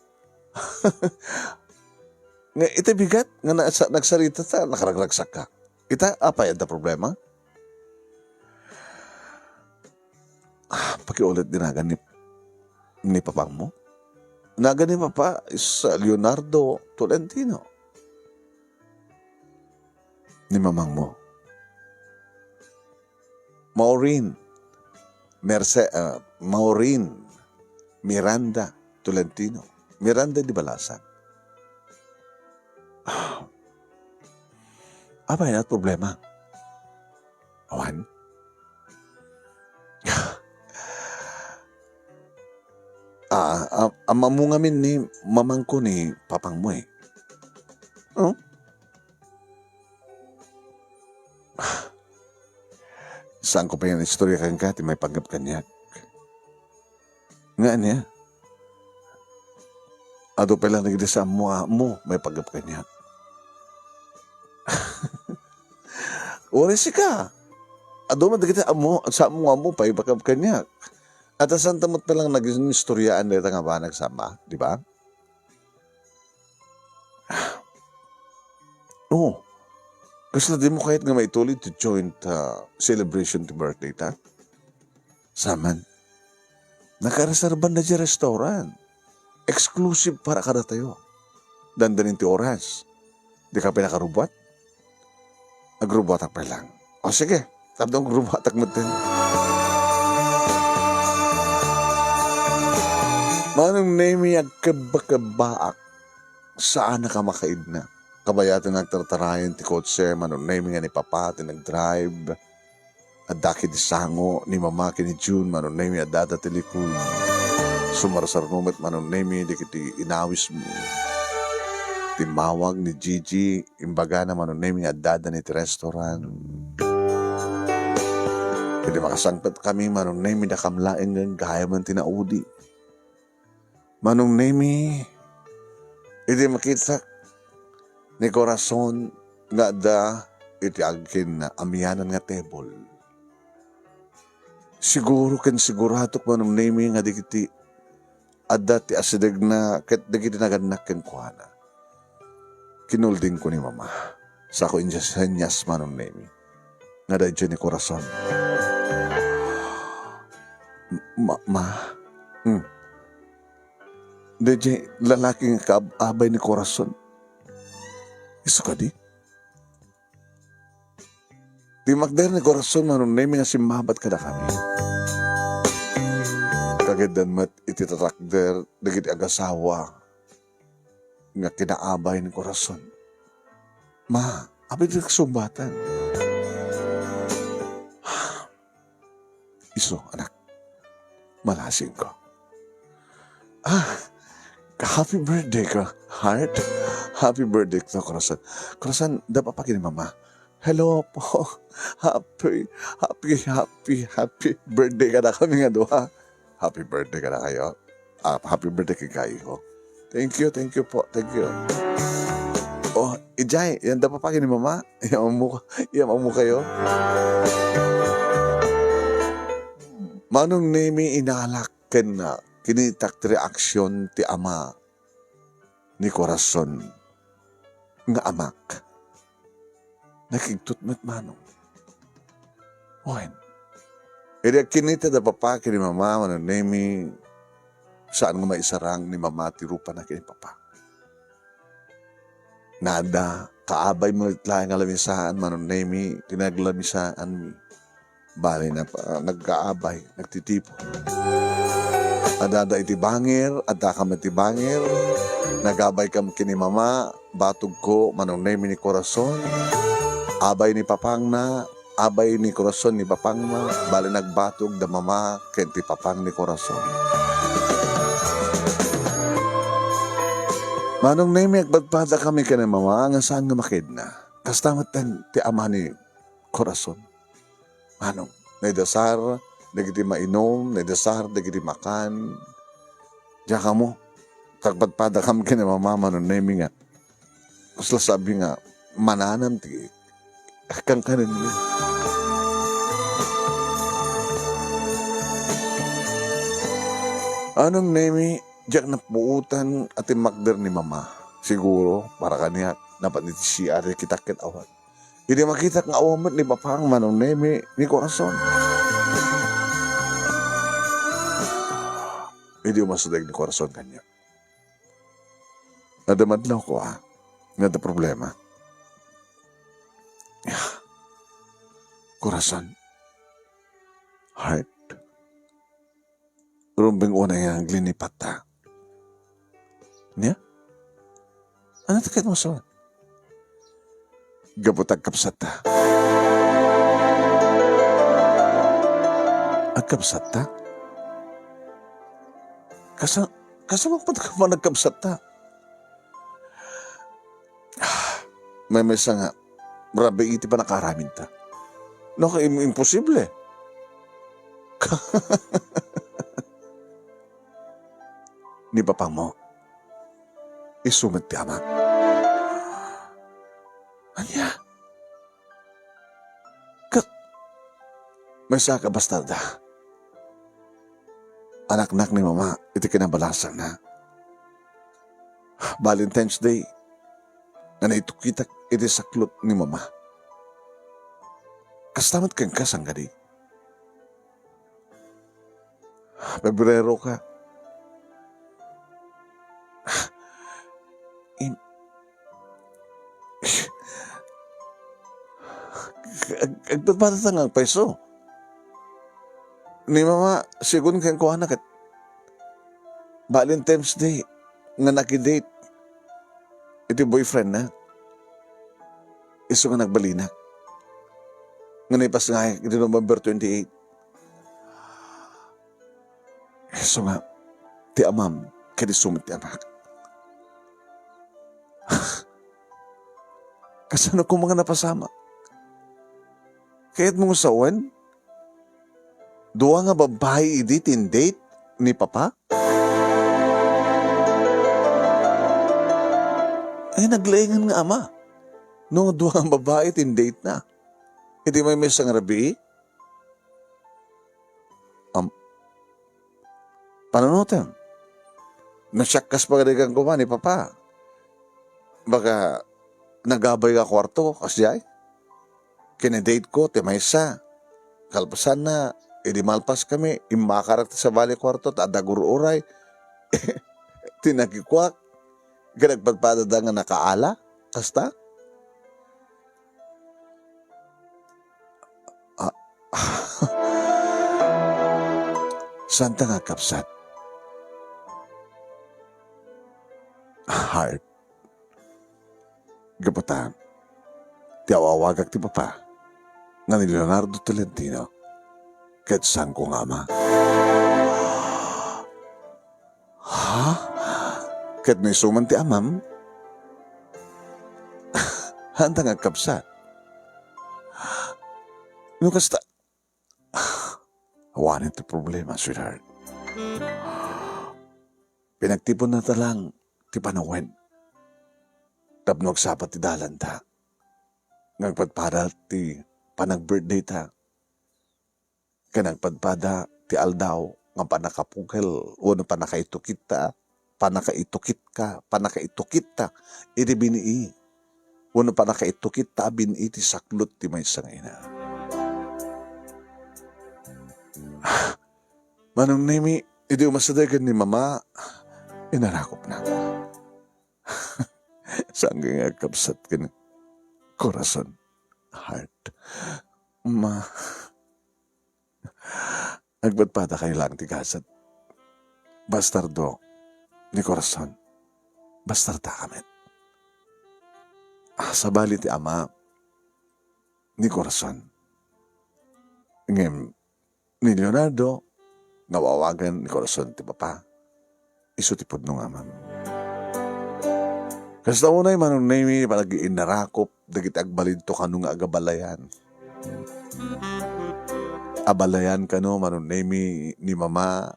Nga ita bigat. Nga nagsarita ta, nakaragragsak ka. Ita, apa yan ta problema? Pakiulit dinagan ni papang mo. Nagan ni papa is Leonardo Tolentino. Ni mamang mo. Maureen Miranda Tolentino. Miranda di Balasan. Apa yan at problema? Awan? Mamungamin ni mamang ko ni papang mo eh. Oh? Saan ko pa yan istorya kang kati may pagkap kanyak. Nga niya. Ado pa lang nagdisa mo may pagkap kanyak. Oras ka. Ado man nagdisa mo sa mo pa ipagkap kanyak. At asan tamot pa lang naging istoryaan dito nga ba nagsama, di ba? Oo. Kasi di mo kahit nga maituloy to joint celebration to birthday ta. Saman. Nakareserban na dyan restaurant. Exclusive para kada tayo. Dandanin ti oras. Di ka pinakarubat? Agrubatak pa lang. O sige, tapos agrubatak mo din. Manong nemi agkaba-kabaak. Saan na ka makaid na? Kabayatan nagtartarayan ti kotse, manong nemi nga ni papa, ti nag-drive. At daki di sango, ni mama ki ni June, manong nemi adada ti likod. Sumarsar numet manon nemi di kiti inawis mo. Timawag ni Gigi, imbaga na manon nemi nga dada ni ti restaurant. Pwede makasangpat kami manon nemi na kamlain ng gaya man tinaudi. Manong nemi, iti makita ni Corazon nga da iti agkin na amyanan nga table. Siguro ken siguratok manong nemi nga di kiti adda ti asideg na ket di kiti naganak ken kuana. Kinulding ko ni mama sa ko injas manong nemi nga da ni Corazon. Ma. Deje lalaking kaabay ni Corazon. Iso ka di? Di magder ni Corazon manong nemi nga simmabat kada kami. Kagadan mat ititatrakder dagiti agasawa nga kinaabay ni Corazon. Ma, abay di sumbatan. Iso, anak. Malasing ko. Happy birthday ka, heart. Happy birthday ka, Corazon. Corazon, dapat pa kini mama. Hello po. Happy birthday ka na kami nga doha. Happy birthday ka na kayo. Happy birthday kay kayo. Thank you po. Thank you. Oh, Ijay, yan dapat pa kini mama. Iyam mo kayo. Manong nemi inalak ken na kinitak ti reaksyon ti ama ni Corazon nga amak. Nakigtutmet manong. Oen. Edi kinita da papa kini mama manong nemi saan nga maisarang ni mama ti rupa na kini papa. Nada kaabay mo itlaing alamisaan manong nemi tinaglamisaan mi. Bali na pa, nagkaabay, nagtitipon. Adada iti bangir, adda kam iti bangir, nagabay kam kini mama, batog ko, manong nemi ni Corazon, abay ni papang na, abay ni Corazon ni papang na, bali nagbatog da mama, ken ti papang ni Corazon. Manong nemi, agpadpada kami kini mama, nga saan nga makid na. Kastamat ti ama ni Corazon. Manong, naidasar, nagiti mainom, naidasar, nagiti makan. Diya ka mo, tagpadpada kami kina mama nun nemi nga. Kusla sabi nga, mananam ti, kang kanin mo. Anong nemi, diyak na puutan at imakder ni mama. Siguro, para kaniya, napaniti siya, kita-kit awad. Hindi makita ng awamot ni papang manong nemi ni Corazon. Hindi umasadag ni Corazon kanya. Nadamadlaw ko Nada problema. Corazon. Heart. Rumbing una yung glinipat ta. Niya? Ano takit mo sa? Gabot agkapsat ta. Agkapsat ta? Kasama pa ka nagkapsat ta? May mesa nga, grabe iti pa nakaramin ta. No, imposible. Ni papang mo, isumit ti ama. Anya? May saka bastarda. Anak-anak ni mama, iti kinabalasan na. Valentine's Day, na naitukitak iti saklot ni mama. Kastamat kang kasang gadi. Pebrero ka. Agpatpatatan ang peso. Ni mama, sigun kang kuha na kat Valentine's Day nga nakidate. Ito boyfriend na. Iso nga nagbalinak. Nga naipas nga ito November 28. Iso nga, ti amam, kadi sumit ti anak. Kasano ko mga napasama? Kaya't mong sawan, duwa nga babae idi date ni Papa? Ay naglaingan nga ama. No, duwa nga babae date na. Hindi may mesang rabi? Pananutan. Nasyakas pa kadigang kuma ni Papa. Baka nagabay ka kwarto kasi ay. Kinedate ko, timaysa. Kalpasan na, edi malpas kami, imakarat sa bali kwarto, tadagururay. Tinakikwak. Ganagpadpada nga nakaala. Kasta? Santa nga kapsat. Heart. Gapatan. Ti awawagak ti Papa. Nga ni Leonardo Tolentino. Kahit saan ko nga ama. Ha? Kahit may suman ti amam? Handa nga kapsat. Ano kasta? Awanin ti problema, sweetheart. Pinagtipon na talang ti panawen. Tapnog sapat ti dalan ta. Nagpadpada ti panag-birthday ta. Kanagpadpada ti aldaw nga panakapugel o na panakaitukit ta. Panakaitukit ka, panakaitukit ta. Iti binii. O na panakaitukit ta binii ti saklot ti may sangina. Manong Nemi, iti umasadagan ni Mama, inarakop na ako. Saan nga kapsat ka ng corazon, heart. Ma, nagpadpada kayo lang ti kasat. Bastardo ni corazon, bastarda kamit. Sa bali ti ama ni corazon. Ngayon, ni Leonardo, nawawagan ni corazon ti Papa. Isutipod nung amam. Kasta unay manong Nemi palagi inarakop dagiti agbalid to kanong agabalayan. Abalayan kano manong Nemi ni Mama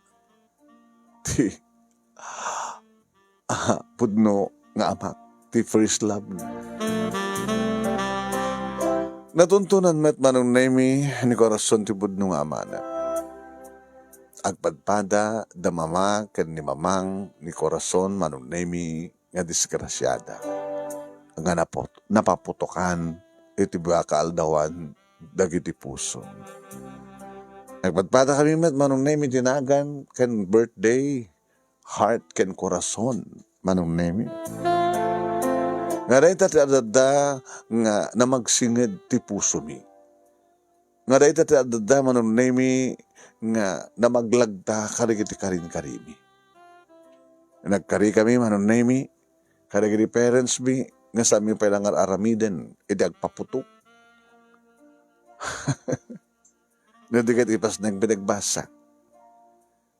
ti pudno nga ama ti first love. Natuntunan met manong Nemi ni corazon ti pudno nga ama na. Agpadpada da Mama ken ni Mamang ni corazon manong Nemi nga disgrasyada. Nga napaputokan iti baka aldawan dagiti puso. Nagpadpada kami met manong Nemi dinagan ken birthday heart ken corazon manong Nemi. Nga dahi tatadada nga namagsinged ti puso mi. Nga dahi tatadada manong Nemi nga namaglagta karigiti karin-karimi. Nagkari kami manong Nemi karigiti parents mi nga sa aming pailangar aramiden iti agpaputok. Nadigat ipas nang pinagbasa.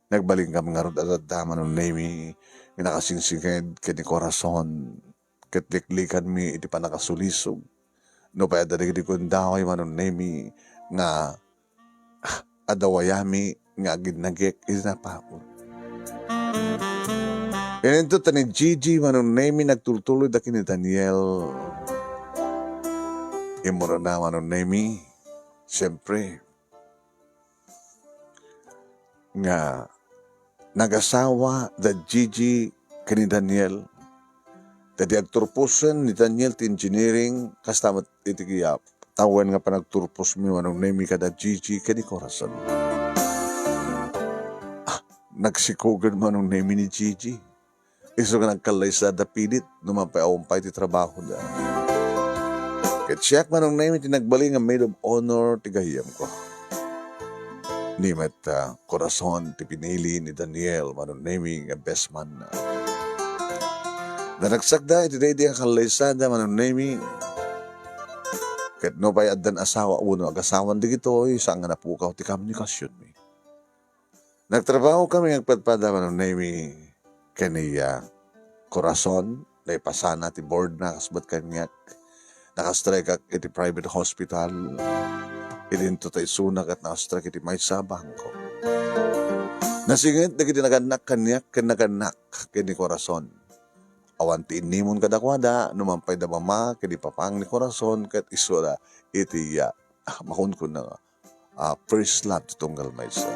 Nagbaling kami nga ron at manong Nemi nga nakasingsinged kini corazon katliklikan mi iti panakasulisog. No pa dadigdi kundaw manong Nemi nga adawayami nga ginagek isinapapon. Inento ta ni Gigi manong Nemi nagtultuloy da kini Daniel. Imura na manong Nemi. Siyempre nga nagasawa da Gigi kini Daniel. Dadi agturpusan ni Daniel ti engineering kastamat itigiyap. Tawan nga panagturpos mi manong Nemi kada Gigi kani corazon. Nagsikogan manong Nemi ni Gigi. Iso nga nagkalay sa dapilit numapayawumpay ti trabaho da. Ket siyak manong Nemi ti nagbaling nga maid of honor ti gahiyam ko. Nimet corazon ti pinili ni Daniel manong Nemi nga best man na. Nanagsagda iti day ang kalaysada manong Nemi. Ket no pay addan asawa uno agasawan di gito saan nga napukaw ti komunikasyon mi. Nagtrabaho kami ang padpada man nami kaniya Corazon, na ipasana ti board na kasbat kanyak. Nakastrike ak iti private hospital. Idinto tayo sunak at nakastrike iti may sabang ko. Nasingit na kiti naganak kanyak naganak kini Corazon. Awan ti inimon kadakwada, numampay da mama, kini papang ni Corazon, kat isura iti makun ko na first love tunggal may sa.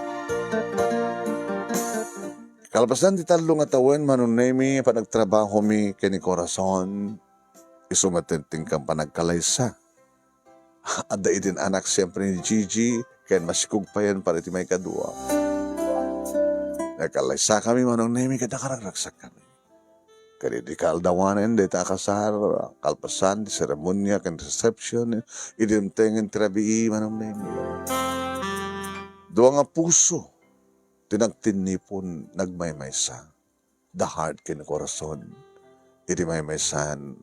Kalpasan ti talong atawan manunemi panagtrabaho mi kini Corazon isumatenting kang panagkalaysa. Ada itin anak siyempre ni Gigi kaya masikog pa yan para iti may kadua. Nagkalaysa kami manunemi kada karagraksak kami. Kaya di kaldawanan di takasar kalpasan di seremonya kan reception idimtengin tirabii manunemi. Dua nga puso tinagtinipon nagmaymaysa. The heart kin Corazon. Iti maymaysan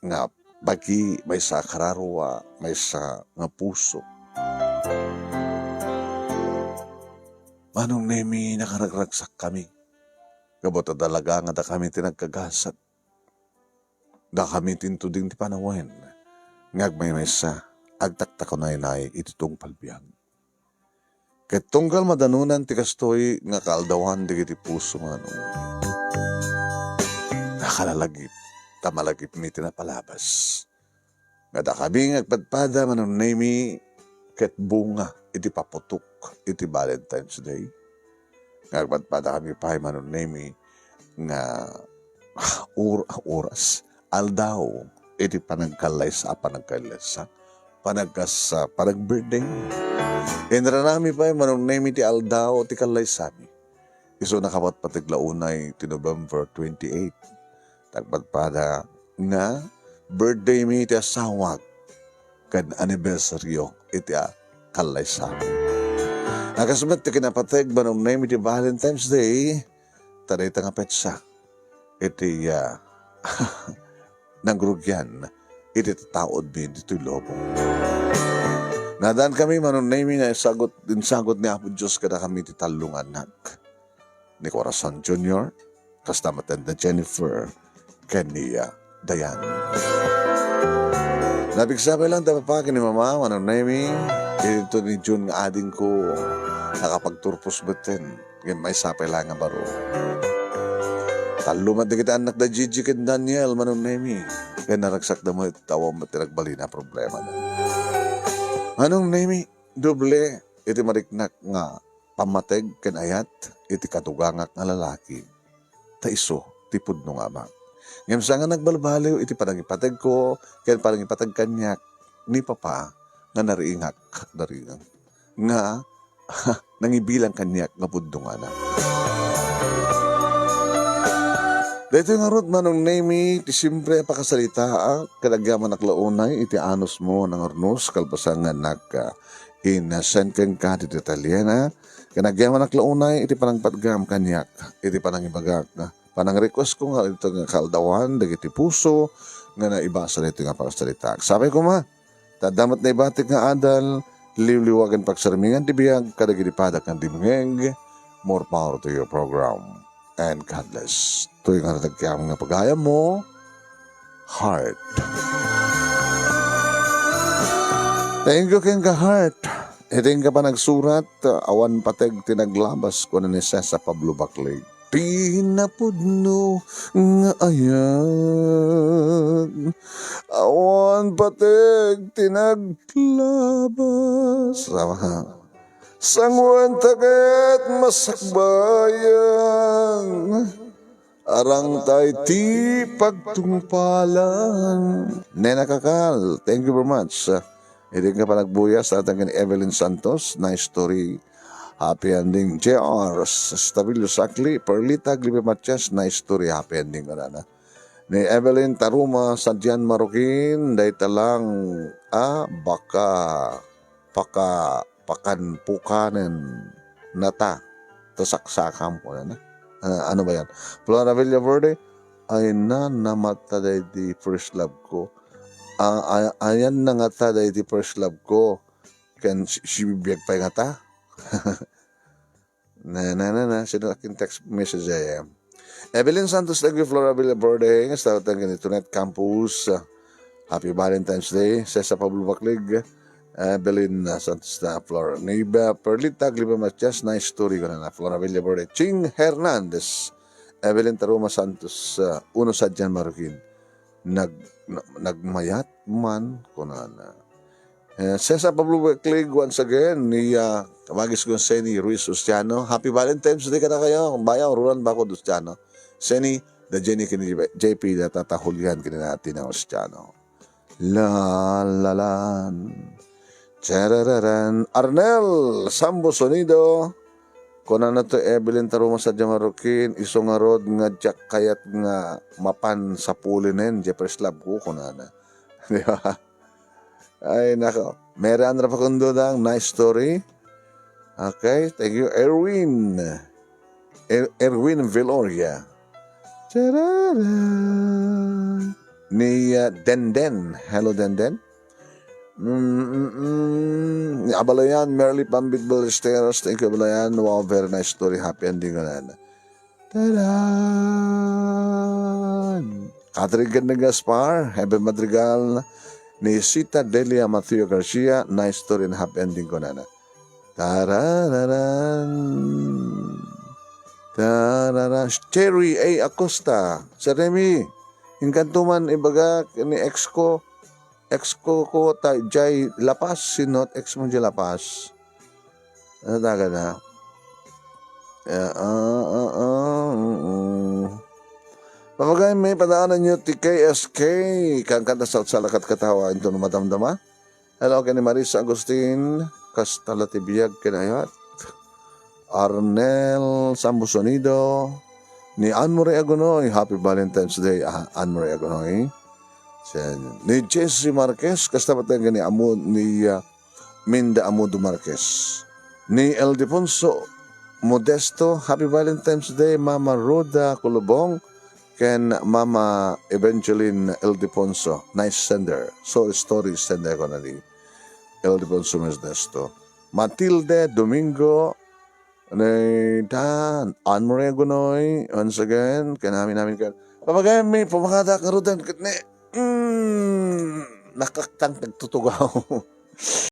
nga bagi may sa kararwa, may sa nga puso. Manong nemi nakaragragsak kami. Kabota dalaga nga da kami tinagkagasat. Da kami tintuding ti panawen. Ngagmaymaysa, agtakta ko na iti tong palbiang. Ket tunggal madanunan ti kastoy nga kaaldawan digiti puso manong. Nakalalagip, tamalagip mi tinapalabas. Nga da kami ngagpadpada manong nemi ket bunga iti paputok iti Valentine's Day. Ngagpadpada kami pa manong nemi nga oras aldaw iti panagkalaysa panag-birthday. Indra nami pa manong name ti aldaw ti kalaysami. Iso nakapat patiglaunay ti November 28. Tagpadpada nga birthday mi ti asawag kan anibersaryo iti kalaysami. Nakasumat ti kinapateg manong name ti Valentine's Day taday nga petsa iti nangrugyan iti taod mi dito lobo. Nadaan kami manunay na sagot ni Apo Diyos kada kami ti talong anak ni Corazon Jr. kastamatan na Jennifer kaniya Dayan. Nabigsabay lang tapapaki ni Mama manunay ito ni June nga ading ko nakapagturpos batin ngayon may sapay lang nga baro. Talumat na kita anak da Gigi ken Daniel manunay kaya naragsak na mo itawa mo tinagbali na problema na. Anong nemi doble iti mariknak nga pamateg ken ayat iti katugangak nga lalaki. Ta iso ti pudno nga ama. Ngem sa nga nagbalbaliw iti panangipateg ko ken panangipateg kanyak ni papa nga nariingak nga nangibilang kanyak nga pudno nga na. Dito nga rod manong nemi ti siyempre pakasalita kadagyaman naklaunay iti anos mo ng ornos kalpasan nga inasen ken ka ti Italiana kadagyaman naklaunay iti panangpadgam kanyak iti panangibagak panang request ko nga ito nga kaldawan dagiti puso nga naibasa nito nga pakasalita. Sabi ko ma tadamat na ibatik nga adal liwliwagan pagsarmingan ti biyag kadagiti padak nga dimngeg. More power to your program and God bless. Ito yung natagkiyang nga pagaya mo, heart. Thank you ken ka heart. Ito yung ka pa nagsurat, awan pateg tinaglabas ko na ni Cesar Pablo Bacleg. Pinapudno nga ayag, awan pateg tinaglabas. Sangwan taget masakbayang, arang tay ti pagtungpalan. Nena Kakal, thank you very much. Hindi ka pa nagbuya sa ating ni Evelyn Santos. Nice story. Happy ending. JR, Stabilio Sakli, Perlita, Glipe Matias. Nice story. Happy ending ka na. Ni Evelyn Taruma, Sadyan Marukin. Dahil talang, pakanpukanen nata. Tasaksakam ko na. Ano ba yan? Flora Villaverde, ay namata dahil di first love ko. Ayan na nga ta dahil di first love ko. Kan si bibiyag pa nga ta. Sino aking text message ay. Evelyn Santos, thank you, Flora Villaborde, sa ganito net campus. Happy Valentine's Day. Cesar Pablo Baclig, Evelyn Santos na Flora. Neiba Perlita, Gliba Matias, nice story ko na Flora Villaborde. Ching Hernandez, Evelyn Taruma Santos, Uno Sadyan Marukin. Nagmayat man ko na. Cesar Pablo Baclig once again ni kamagis ko Seni Ruiz Ustiano. Happy Valentine's Day ka na kayo. Bayaw, ruran ba ko Ustiano? Seni, the Jenny kini JP na tatahulyan kini natin ng Ustiano. Lalalan. Charararan. Arnel Sambo Sonido. Kuna na to Evelyn Taruma sa Jamarukin. Iso nga rod nga jak kayat nga mapan sa pulinen. Jeffrey Slab ko kuna na. Di ba? Ay, nako. Meron na pa kundo ng nice story. Okay, thank you. Erwin Villoria. Ni Denden. Hello, Denden. Ni Abalayan, Merly Pambit Ballesteros. Thank you, Abalayan. Wow, very nice story. Happy ending ko na. Tadan! Catherine Gaspar. Hebe Madrigal. Ni Sita Delia Matthew Garcia, nice story and happy ending ko na. Tarararan. Tarararan. Cherry A. Acosta. Sa Remy, inkantuman ibaga ni ex ko ko Jay Lapas, sinot ex mo Jay Lapas. Ano taga na? Pamagay may padaanan nyo ti KSK kang kanta sa lakat katawa ito na madamdama. Hello kay ni Marisa Agustin Castalatibiyag kinayat. Arnel Sambusonido ni Anne-Marie Agonoy. Happy Valentine's Day Anne-Marie Agonoy. Ni Jesse Marquez kastapat ni Amod ni Minda Amudo Marquez. Ni Eldefonso Modesto. Happy Valentine's Day Mama Roda Kulubong. Ken Mama Evangeline Eldefonso, nice sender. So story sender ko na ni Eldefonso Modesto. Matilde Domingo, Dan Anne-Marie Gunoy, once again, namin kan. Pamagay may pumakada ka rin, nakakatang nagtutugaw.